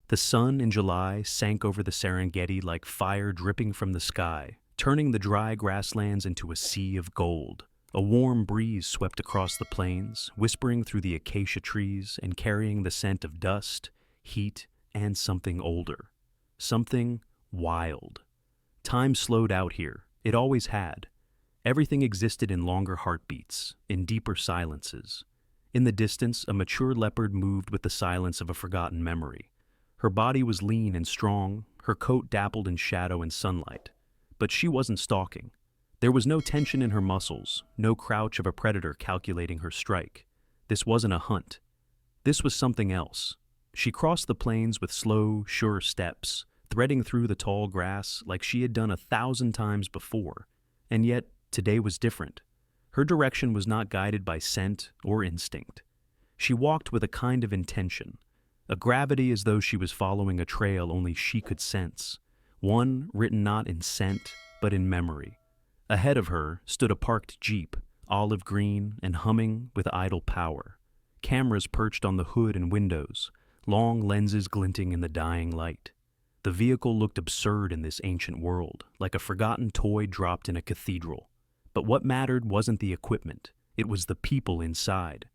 The sun in July sank over the Serengeti like fire dripping from the sky, turning the dry grasslands into a sea of gold. A warm breeze swept across the plains, whispering through the acacia trees and carrying the scent of dust, heat, and something older. Something wild. Time slowed out here. It always had. Everything existed in longer heartbeats, in deeper silences. In the distance, a mature leopard moved with the silence of a forgotten memory. Her body was lean and strong, her coat dappled in shadow and sunlight. But she wasn't stalking. There was no tension in her muscles, no crouch of a predator calculating her strike. This wasn't a hunt. This was something else. She crossed the plains with slow, sure steps, threading through the tall grass like she had done 1,000 times before. And yet, today was different. Her direction was not guided by scent or instinct. She walked with a kind of intention, a gravity as though she was following a trail only she could sense, one written not in scent, but in memory. Ahead of her stood a parked jeep, olive green and humming with idle power. Cameras perched on the hood and windows, long lenses glinting in the dying light. The vehicle looked absurd in this ancient world, like a forgotten toy dropped in a cathedral. But what mattered wasn't the equipment, it was the people inside.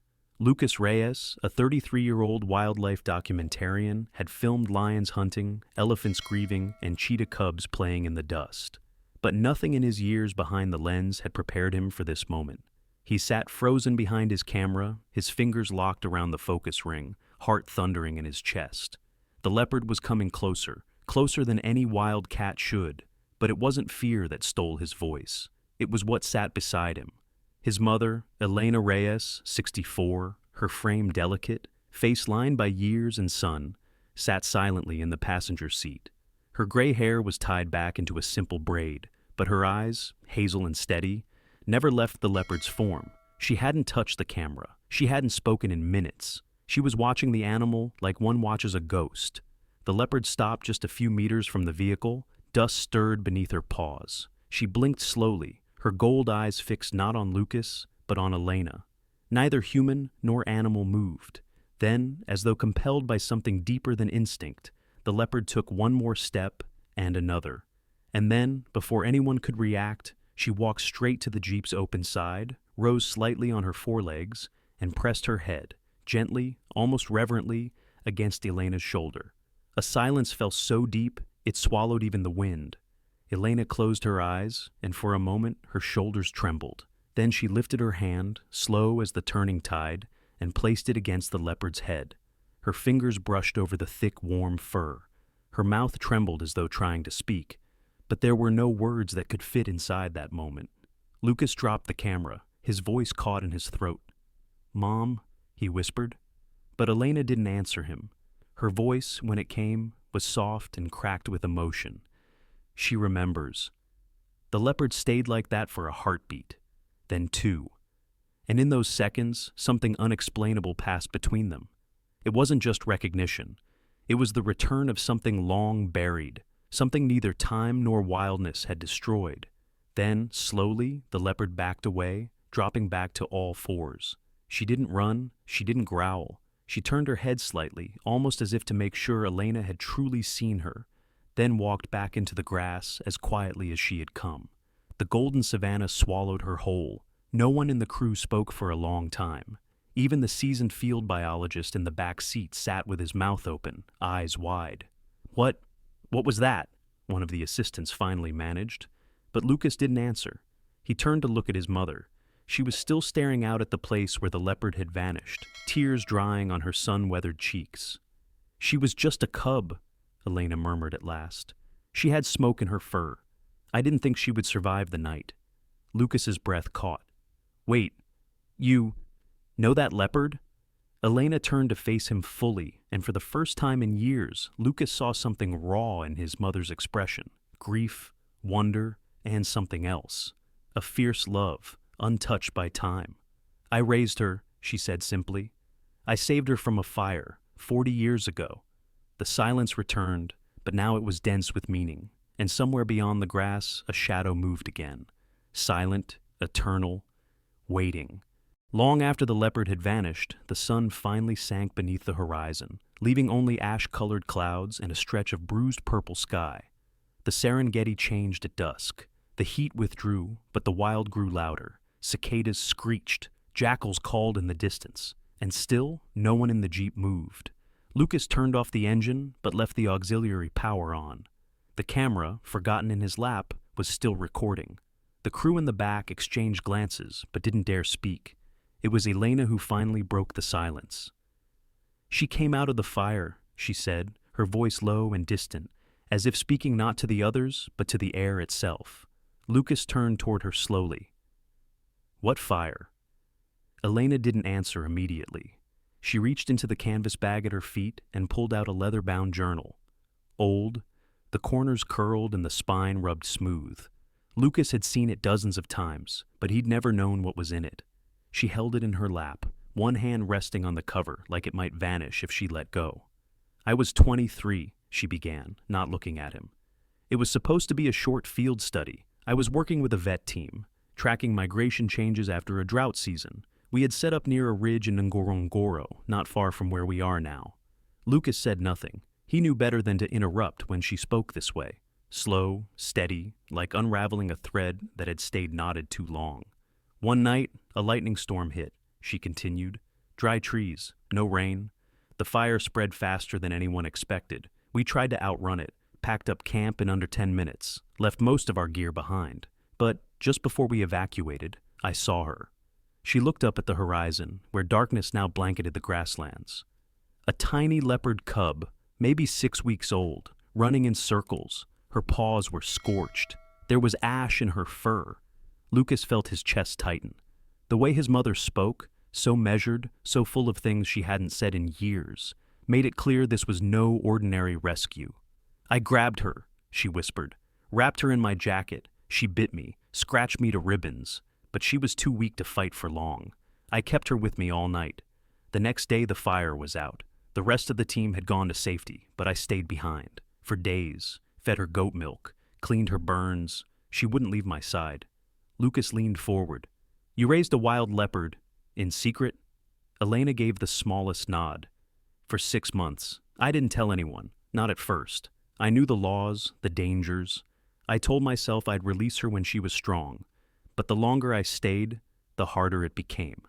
Lucas Reyes, a 33-year-old wildlife documentarian, had filmed lions hunting, elephants grieving, and cheetah cubs playing in the dust. But nothing in his years behind the lens had prepared him for this moment. He sat frozen behind his camera, his fingers locked around the focus ring, heart thundering in his chest. The leopard was coming closer, closer than any wild cat should, but it wasn't fear that stole his voice. It was what sat beside him. His mother, Elena Reyes, 64, her frame delicate, face lined by years and sun, sat silently in the passenger seat. Her gray hair was tied back into a simple braid, but her eyes, hazel and steady, never left the leopard's form. She hadn't touched the camera. She hadn't spoken in minutes. She was watching the animal like one watches a ghost. The leopard stopped just a few meters from the vehicle, dust stirred beneath her paws. She blinked slowly, her gold eyes fixed not on Lucas, but on Elena. Neither human nor animal moved. Then, as though compelled by something deeper than instinct, the leopard took one more step and another. And then, before anyone could react, she walked straight to the jeep's open side, rose slightly on her forelegs, and pressed her head, gently, almost reverently, against Elena's shoulder. A silence fell so deep, it swallowed even the wind. Elena closed her eyes, and for a moment her shoulders trembled. Then she lifted her hand, slow as the turning tide, and placed it against the leopard's head. Her fingers brushed over the thick, warm fur. Her mouth trembled as though trying to speak, but there were no words that could fit inside that moment. Lucas dropped the camera, his voice caught in his throat. "Mom," he whispered. But Elena didn't answer him. Her voice, when it came, was soft and cracked with emotion. She remembers. The leopard stayed like that for a heartbeat, then two. And in those seconds, something unexplainable passed between them. It wasn't just recognition. It was the return of something long buried, something neither time nor wildness had destroyed. Then, slowly, the leopard backed away, dropping back to all fours. She didn't run, she didn't growl. She turned her head slightly, almost as if to make sure Elena had truly seen her, then walked back into the grass as quietly as she had come. The golden savanna swallowed her whole. No one in the crew spoke for a long time. Even the seasoned field biologist in the back seat sat with his mouth open, eyes wide. What was that?" one of the assistants finally managed. But Lucas didn't answer. He turned to look at his mother. She was still staring out at the place where the leopard had vanished, tears drying on her sun-weathered cheeks. "She was just a cub," Elena murmured at last. "She had smoke in her fur. I didn't think she would survive the night." Lucas's breath caught. "Wait, you know that leopard?" Elena turned to face him fully, and for the first time in years, Lucas saw something raw in his mother's expression. Grief, wonder, and something else. A fierce love, untouched by time. "I raised her," she said simply. "I saved her from a fire, 40 years ago." The silence returned, but now it was dense with meaning, and somewhere beyond the grass, a shadow moved again. Silent, eternal, waiting. Long after the leopard had vanished, the sun finally sank beneath the horizon, leaving only ash-colored clouds and a stretch of bruised purple sky. The Serengeti changed at dusk. The heat withdrew, but the wild grew louder. Cicadas screeched, jackals called in the distance, and still no one in the jeep moved. Lucas turned off the engine, but left the auxiliary power on. The camera, forgotten in his lap, was still recording. The crew in the back exchanged glances, but didn't dare speak. It was Elena who finally broke the silence. "She came out of the fire," she said, her voice low and distant, as if speaking not to the others, but to the air itself. Lucas turned toward her slowly. "What fire?" Elena didn't answer immediately. She reached into the canvas bag at her feet and pulled out a leather-bound journal. Old, the corners curled and the spine rubbed smooth. Lucas had seen it dozens of times, but he'd never known what was in it. She held it in her lap, one hand resting on the cover like it might vanish if she let go. "I was 23, she began, not looking at him. "It was supposed to be a short field study. I was working with a vet team, tracking migration changes after a drought season. We had set up near a ridge in Ngorongoro, not far from where we are now." Lucas said nothing. He knew better than to interrupt when she spoke this way. Slow, steady, like unraveling a thread that had stayed knotted too long. "One night, a lightning storm hit," she continued. "Dry trees, no rain. The fire spread faster than anyone expected. We tried to outrun it, packed up camp in under 10 minutes, left most of our gear behind. But just before we evacuated, I saw her." She looked up at the horizon, where darkness now blanketed the grasslands. A tiny leopard cub, maybe 6 weeks old, running in circles. Her paws were scorched. There was ash in her fur. Lucas felt his chest tighten. The way his mother spoke, so measured, so full of things she hadn't said in years, made it clear this was no ordinary rescue. "I grabbed her," she whispered, "wrapped her in my jacket. She bit me, scratched me to ribbons, but she was too weak to fight for long. I kept her with me all night. The next day the fire was out. The rest of the team had gone to safety, but I stayed behind. For days, fed her goat milk, cleaned her burns. She wouldn't leave my side." Lucas leaned forward. "You raised a wild leopard, in secret?" Elena gave the smallest nod. "For 6 months. I didn't tell anyone, not at first. I knew the laws, the dangers. I told myself I'd release her when she was strong. But the longer I stayed, the harder it became."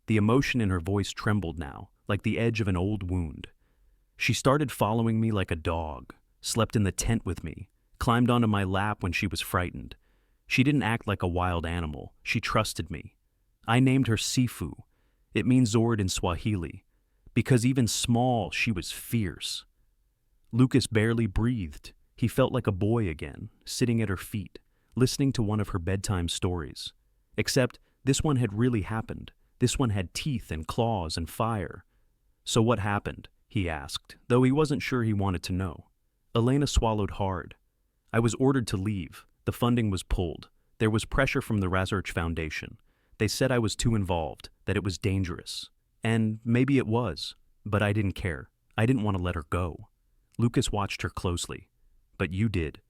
The emotion in her voice trembled now, like the edge of an old wound. "She started following me like a dog, slept in the tent with me, climbed onto my lap when she was frightened. She didn't act like a wild animal. She trusted me. I named her Sefu. It means Zord in Swahili. Because even small, she was fierce." Lucas barely breathed. He felt like a boy again, sitting at her feet, listening to one of her bedtime stories. Except this one had really happened. This one had teeth and claws and fire. "So what happened?" he asked, though he wasn't sure he wanted to know. Elena swallowed hard. "I was ordered to leave. The funding was pulled. There was pressure from the Research Foundation. They said I was too involved, that it was dangerous. And maybe it was, but I didn't care. I didn't want to let her go." Lucas watched her closely. "But you did."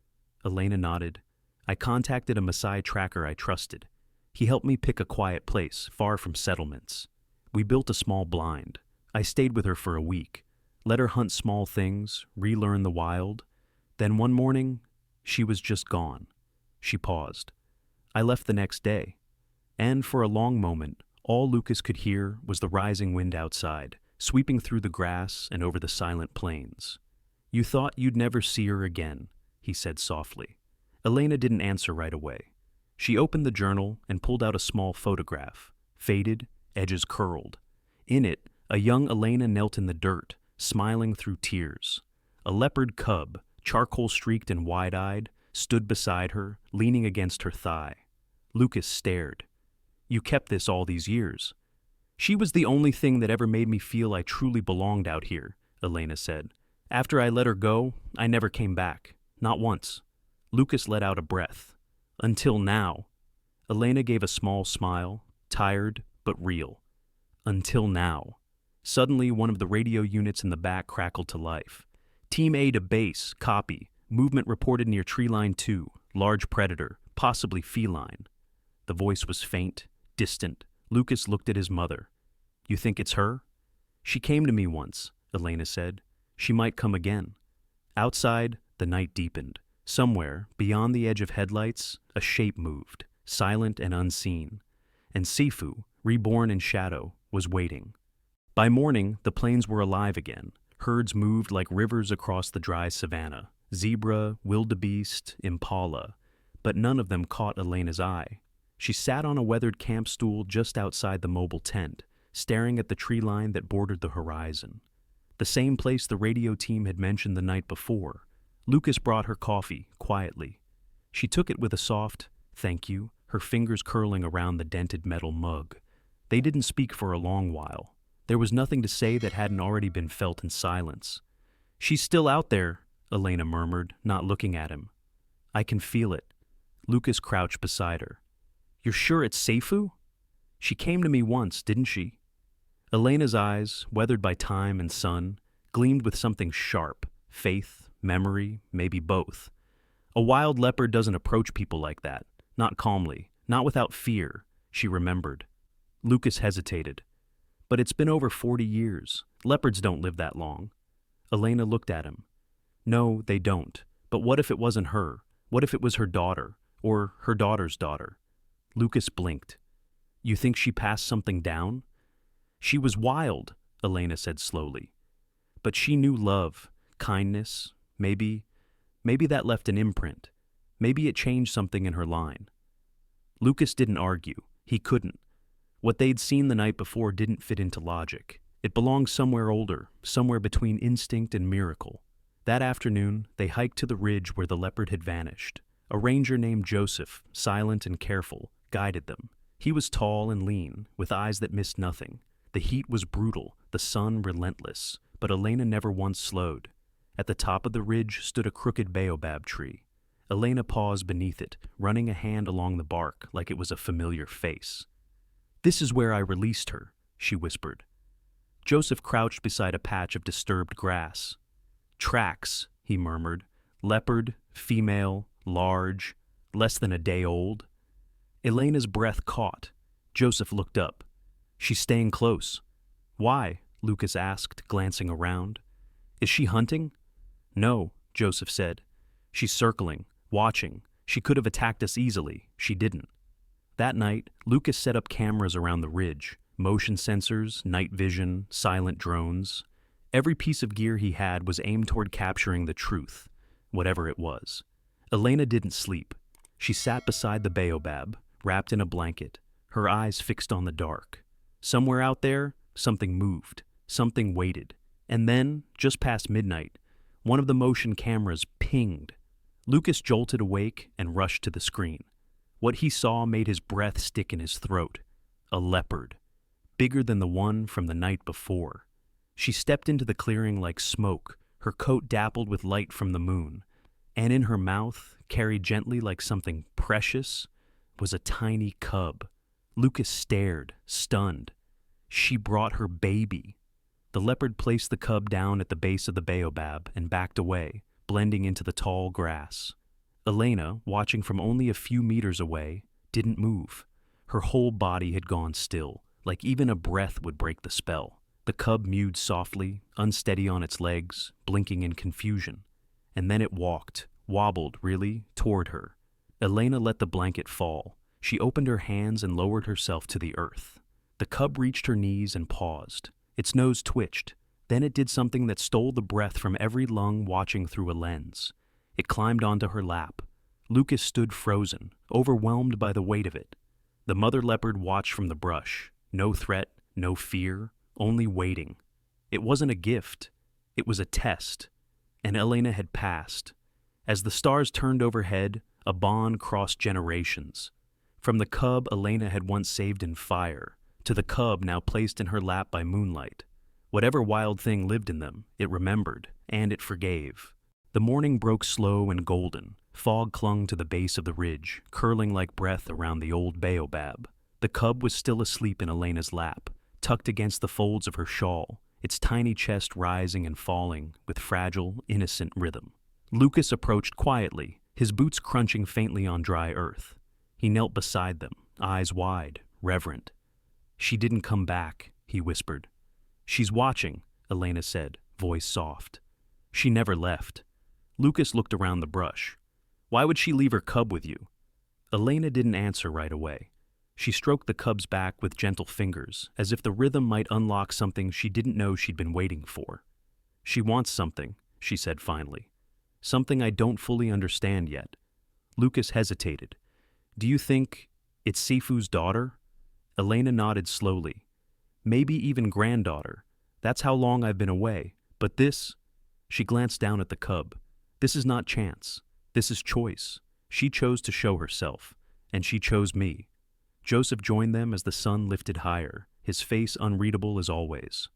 Elena nodded. "I contacted a Maasai tracker I trusted. He helped me pick a quiet place, far from settlements. We built a small blind. I stayed with her for a week, let her hunt small things, relearn the wild. Then one morning, she was just gone." She paused. "I left the next day." And for a long moment, all Lucas could hear was the rising wind outside, sweeping through the grass and over the silent plains. "You thought you'd never see her again," he said softly. Elena didn't answer right away. She opened the journal and pulled out a small photograph, faded, edges curled. In it, a young Elena knelt in the dirt, smiling through tears. A leopard cub, charcoal-streaked and wide-eyed, stood beside her, leaning against her thigh. Lucas stared. "You kept this all these years." "She was the only thing that ever made me feel I truly belonged out here," Elena said. "After I let her go, I never came back. Not once." Lucas let out a breath. "Until now." Elena gave a small smile, tired but real. "Until now." Suddenly, one of the radio units in the back crackled to life. "Team A to base, copy. Movement reported near tree line 2. Large predator, possibly feline." The voice was faint, distant, Lucas looked at his mother. You think it's her? She came to me once, Elena said. She might come again. Outside, the night deepened. Somewhere, beyond the edge of headlights, a shape moved, silent and unseen. And Sefu, reborn in shadow, was waiting. By morning, the plains were alive again. Herds moved like rivers across the dry savanna. Zebra, wildebeest, impala. But none of them caught Elena's eye. She sat on a weathered camp stool just outside the mobile tent, staring at the tree line that bordered the horizon. The same place the radio team had mentioned the night before. Lucas brought her coffee, quietly. She took it with a soft, "Thank you," her fingers curling around the dented metal mug. They didn't speak for a long while. There was nothing to say that hadn't already been felt in silence. "She's still out there," Elena murmured, not looking at him. "I can feel it." Lucas crouched beside her. "You're sure it's Sefu? She came to me once, didn't she?" Elena's eyes, weathered by time and sun, gleamed with something sharp. Faith, memory, maybe both. A wild leopard doesn't approach people like that. Not calmly, not without fear, she remembered. Lucas hesitated. "But it's been over 40 years. Leopards don't live that long." Elena looked at him. "No, they don't. But what if it wasn't her? What if it was her daughter? Or her daughter's daughter?" Lucas blinked. "You think she passed something down?" "She was wild," Elena said slowly. "But she knew love, kindness, maybe that left an imprint. Maybe it changed something in her line." Lucas didn't argue. He couldn't. What they'd seen the night before didn't fit into logic. It belonged somewhere older, somewhere between instinct and miracle. That afternoon, they hiked to the ridge where the leopard had vanished. A ranger named Joseph, silent and careful, guided them. He was tall and lean, with eyes that missed nothing. The heat was brutal, the sun relentless, but Elena never once slowed. At the top of the ridge stood a crooked baobab tree. Elena paused beneath it, running a hand along the bark like it was a familiar face. "This is where I released her," she whispered. Joseph crouched beside a patch of disturbed grass. "Tracks," he murmured. "Leopard, female, large, less than a day old." Elena's breath caught. Joseph looked up. "She's staying close." "Why?" Lucas asked, glancing around. "Is she hunting?" "No," Joseph said. "She's circling, watching. She could have attacked us easily. She didn't." That night, Lucas set up cameras around the ridge, motion sensors, night vision, silent drones. Every piece of gear he had was aimed toward capturing the truth, whatever it was. Elena didn't sleep. She sat beside the baobab, wrapped in a blanket, her eyes fixed on the dark. Somewhere out there, something moved, something waited. And then, just past midnight, one of the motion cameras pinged. Lucas jolted awake and rushed to the screen. What he saw made his breath stick in his throat. A leopard, bigger than the one from the night before. She stepped into the clearing like smoke, her coat dappled with light from the moon, and in her mouth, carried gently like something precious, was a tiny cub. Lucas stared, stunned. She brought her baby. The leopard placed the cub down at the base of the baobab and backed away, blending into the tall grass. Elena, watching from only a few meters away, didn't move. Her whole body had gone still, like even a breath would break the spell. The cub mewed softly, unsteady on its legs, blinking in confusion. And then it walked, wobbled, really, toward her. Elena let the blanket fall. She opened her hands and lowered herself to the earth. The cub reached her knees and paused. Its nose twitched. Then it did something that stole the breath from every lung watching through a lens. It climbed onto her lap. Lucas stood frozen, overwhelmed by the weight of it. The mother leopard watched from the brush. No threat, no fear, only waiting. It wasn't a gift. It was a test. And Elena had passed. As the stars turned overhead, a bond crossed generations. From the cub Elena had once saved in fire, to the cub now placed in her lap by moonlight. Whatever wild thing lived in them, it remembered, and it forgave. The morning broke slow and golden. Fog clung to the base of the ridge, curling like breath around the old baobab. The cub was still asleep in Elena's lap, tucked against the folds of her shawl, its tiny chest rising and falling with fragile, innocent rhythm. Lucas approached quietly, his boots crunching faintly on dry earth. He knelt beside them, eyes wide, reverent. She didn't come back, he whispered. She's watching, Elena said, voice soft. She never left. Lucas looked around the brush. Why would she leave her cub with you? Elena didn't answer right away. She stroked the cub's back with gentle fingers, as if the rhythm might unlock something she didn't know she'd been waiting for. She wants something, she said finally. Something I don't fully understand yet. Lucas hesitated. Do you think it's Sefu's daughter? Elena nodded slowly. Maybe even granddaughter. That's how long I've been away. But this... She glanced down at the cub. This is not chance. This is choice. She chose to show herself, and she chose me. Joseph joined them as the sun lifted higher, his face unreadable as always.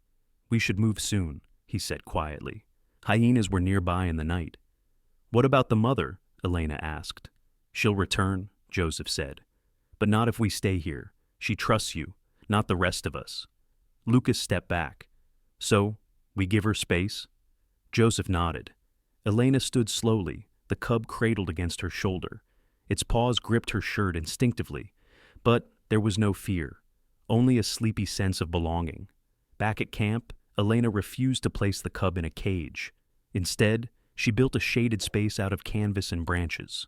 We should move soon, he said quietly. Hyenas were nearby in the night. What about the mother? Elena asked. She'll return, Joseph said. But not if we stay here. She trusts you, not the rest of us. Lucas stepped back. So, we give her space? Joseph nodded. Elena stood slowly, the cub cradled against her shoulder. Its paws gripped her shirt instinctively, but there was no fear, only a sleepy sense of belonging. Back at camp, Elena refused to place the cub in a cage. Instead, she built a shaded space out of canvas and branches.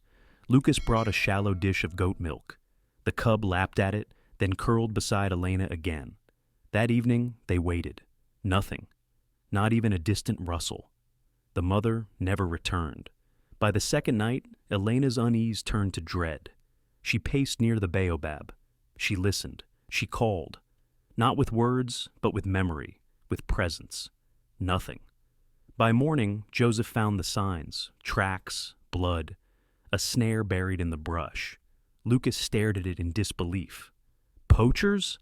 Lucas brought a shallow dish of goat milk. The cub lapped at it, then curled beside Elena again. That evening, they waited. Nothing. Not even a distant rustle. The mother never returned. By the second night, Elena's unease turned to dread. She paced near the baobab. She listened. She called. Not with words, but with memory, with presence. Nothing. By morning, Joseph found the signs, tracks, blood, a snare buried in the brush. Lucas stared at it in disbelief. Poachers?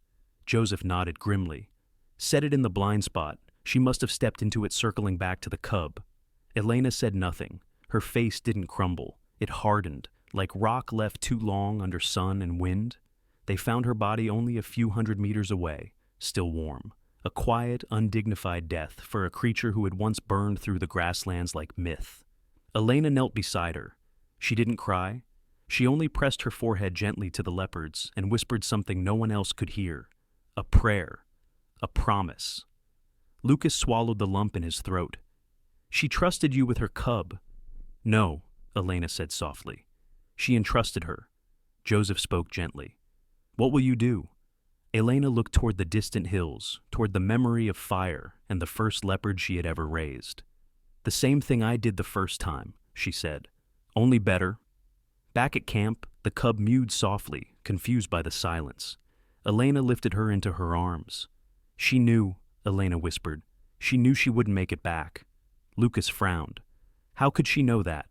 Joseph nodded grimly. Set it in the blind spot. She must have stepped into it circling back to the cub. Elena said nothing. Her face didn't crumble. It hardened, like rock left too long under sun and wind. They found her body only a few 100 meters away, still warm. A quiet, undignified death for a creature who had once burned through the grasslands like myth. Elena knelt beside her. She didn't cry. She only pressed her forehead gently to the leopards and whispered something no one else could hear. A prayer. A promise. Lucas swallowed the lump in his throat. She trusted you with her cub. No, Elena said softly. She entrusted her. Joseph spoke gently. What will you do? Elena looked toward the distant hills, toward the memory of fire and the first leopard she had ever raised. The same thing I did the first time, she said. Only better. Back at camp, the cub mewed softly, confused by the silence. Elena lifted her into her arms. She knew, Elena whispered. She knew she wouldn't make it back. Lucas frowned. How could she know that?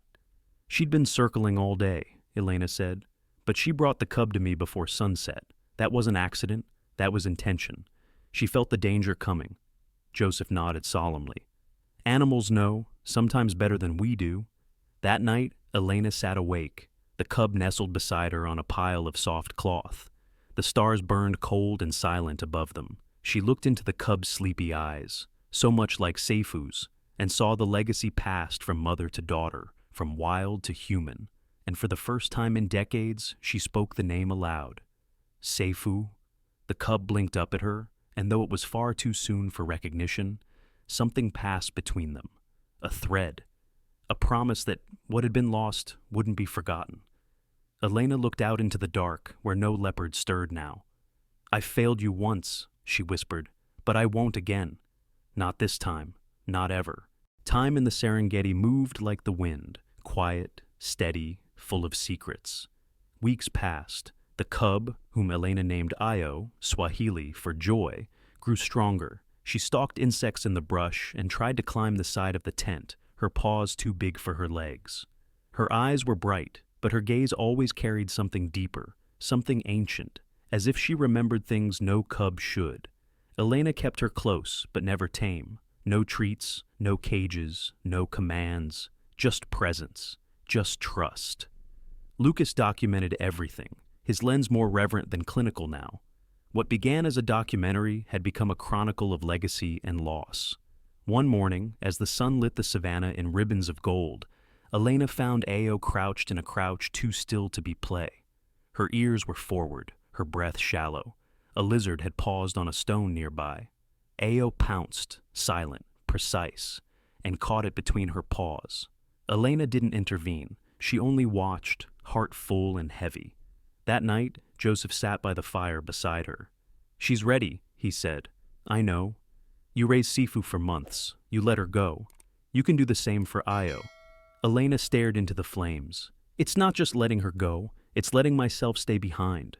She'd been circling all day, Elena said. But she brought the cub to me before sunset. That wasn't accident. That was intention. She felt the danger coming. Joseph nodded solemnly. Animals know, sometimes better than we do. That night, Elena sat awake. The cub nestled beside her on a pile of soft cloth. The stars burned cold and silent above them. She looked into the cub's sleepy eyes, so much like Sefu's, and saw the legacy passed from mother to daughter, from wild to human. And for the first time in decades, she spoke the name aloud. Sefu. The cub blinked up at her, and though it was far too soon for recognition, something passed between them. A thread. A promise that what had been lost wouldn't be forgotten. Elena looked out into the dark, where no leopard stirred now. I failed you once, she whispered, but I won't again. Not this time. Not ever. Time in the Serengeti moved like the wind, quiet, steady, full of secrets. Weeks passed. The cub, whom Elena named Io, Swahili for joy, grew stronger. She stalked insects in the brush and tried to climb the side of the tent, her paws too big for her legs. Her eyes were bright, but her gaze always carried something deeper, something ancient, as if she remembered things no cub should. Elena kept her close, but never tame. No treats, no cages, no commands, just presence, just trust. Lucas documented everything, his lens more reverent than clinical now. What began as a documentary had become a chronicle of legacy and loss. One morning, as the sun lit the savannah in ribbons of gold, Elena found Ao crouched in a crouch too still to be play. Her ears were forward, her breath shallow. A lizard had paused on a stone nearby. Ao pounced, silent, precise, and caught it between her paws. Elena didn't intervene. She only watched, heart full and heavy. That night, Joseph sat by the fire beside her. "She's ready," he said. "I know. You raised Sefu for months. You let her go. You can do the same for Io." Elena stared into the flames. "It's not just letting her go, it's letting myself stay behind."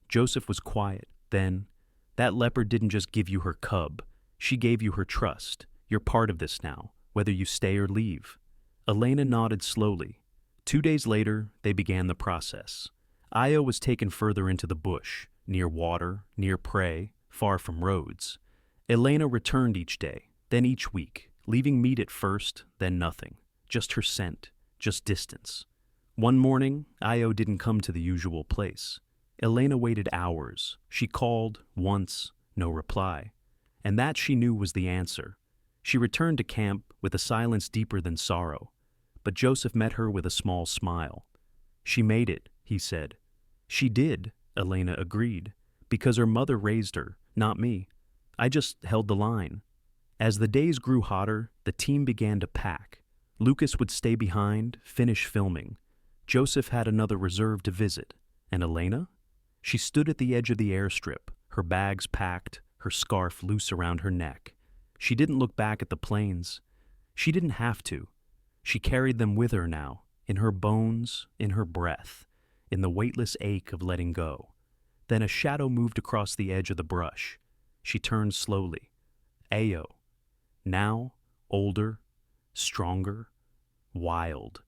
Joseph was quiet. Then, "That leopard didn't just give you her cub. She gave you her trust. You're part of this now, whether you stay or leave." Elena nodded slowly. 2 days later, they began the process. Io was taken further into the bush, near water, near prey, far from roads. Elena returned each day, then each week, leaving meat at first, then nothing. Just her scent, just distance. One morning, Io didn't come to the usual place. Elena waited hours. She called, once, no reply. And that she knew was the answer. She returned to camp with a silence deeper than sorrow. But Joseph met her with a small smile. "She made it," he said. "She did," Elena agreed, "because her mother raised her, not me. I just held the line." As the days grew hotter, the team began to pack. Lucas would stay behind, finish filming. Joseph had another reserve to visit. And Elena? She stood at the edge of the airstrip, her bags packed, her scarf loose around her neck. She didn't look back at the planes. She didn't have to. She carried them with her now, in her bones, in her breath, in the weightless ache of letting go. Then a shadow moved across the edge of the brush. She turned slowly. Ao. Now, older, stronger, wild.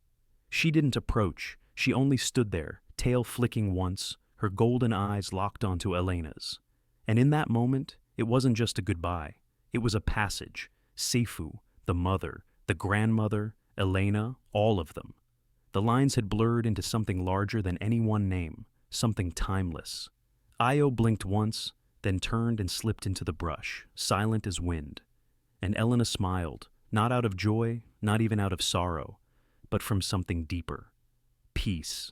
She didn't approach. She only stood there, tail flicking once, her golden eyes locked onto Elena's. And in that moment, it wasn't just a goodbye. It was a passage. Sefu, the mother, the grandmother, Elena, all of them. The lines had blurred into something larger than any one name, something timeless. Io blinked once, then turned and slipped into the brush, silent as wind. And Elena smiled, not out of joy, not even out of sorrow, but from something deeper. Peace.